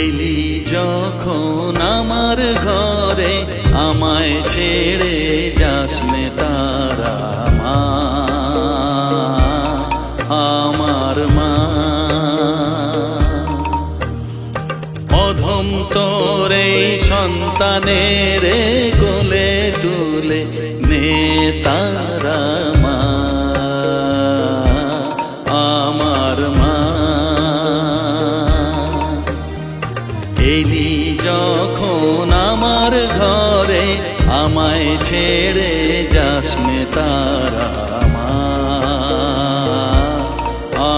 এলি যখন আমার ঘরে আমায় ছেড়ে যাস নে তারা মা, আমার মা। অধম তোর এই সন্তানের কোলে তুলে নে তারা মা, আমার মা। এলি যখন আমার ঘরে আমায় ছেড়ে যাস নে তারা মা,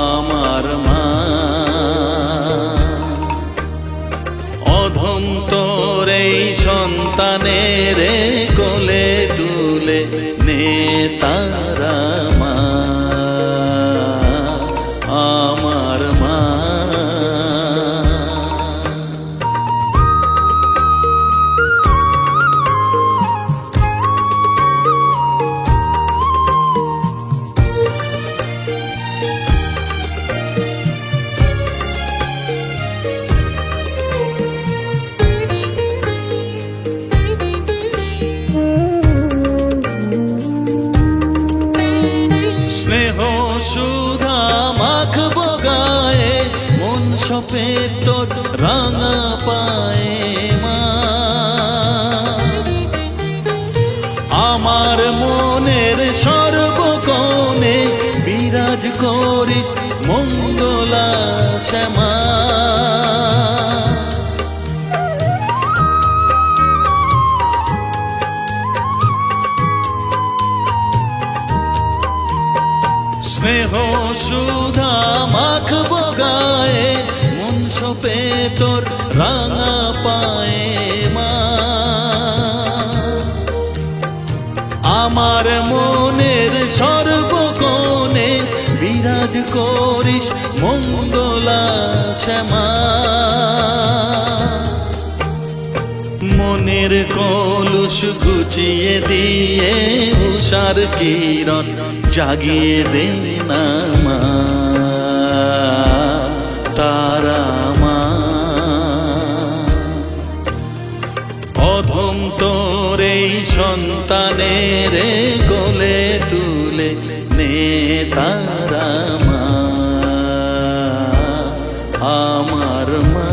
আমার মা। অধম তোর এই সন্তানের কোলে তুলে নে তারা মা, আমার মা। স্নেহ সুধা মাখবো গায়ে, মন সপে তোর রাঙা পায়ে মা। আমার মনের সর্বকোণে বিরাজ করিস মঙ্গলা শ্যামা। স্নেহ সুধা মাখবো গায়ে, মন সপে তোর রাঙা পায়ে মা। আমার মনের সর্বকোণে বিরাজ করিস মঙ্গলা শ্যামা। মনের কলুষ ঘুচিয়ে দিয়ে উষার কিরণ জাগিয়ে দে না মা, তারা মা। অধম তোর এই সন্তানের কোলে তুলে নে তারা মা, আমার মা।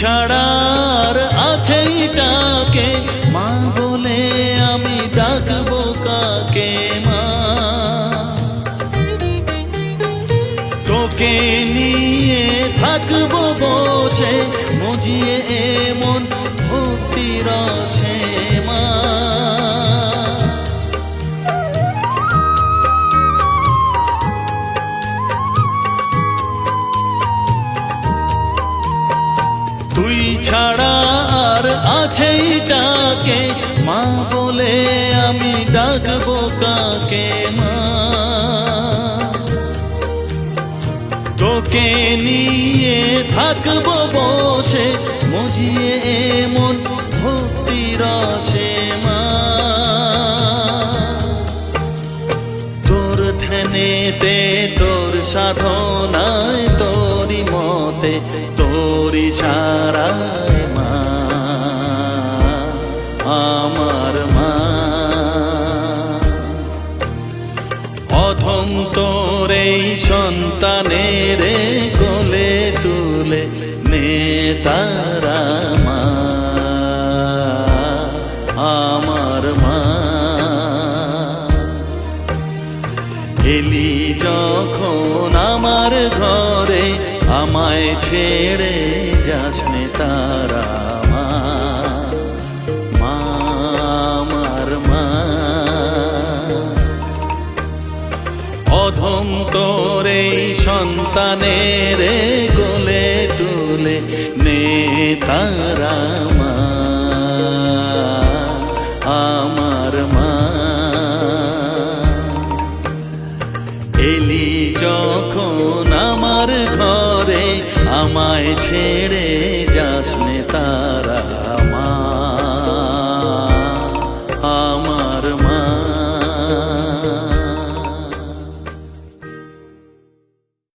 ছাড়ার আছেই ডাকে মা বলে আমি ডাকবো কাকে মা। তোকে নিয়ে থাকবো বসে মজিয়ে এমন ভক্তি রসে মা। তুই ছাড়া আর আছেই ডাকে মা বলে আমি ডাকবো কাকে মা। তোকে নিয়ে থাকবো বসে মজিয়ে এমন ভক্তি রসে মা। তোর ধ্যানেতে তোর সাধনায় তোরি মতে তোরি সারায় মা, আমার মা। অধম তোর এই সন্তানের কোলে তুলে নে তারা মা, আমার মা। এলি যখন আমার ঘরে আমায় ছেড়ে যাস নে তারা মা, আমার মা। অধ সন্তানের কোলে তুলে নে তারা মা, আমার মা। এলি যখন আমার ঘরে আমায় ছেড়ে যাস নে তারা।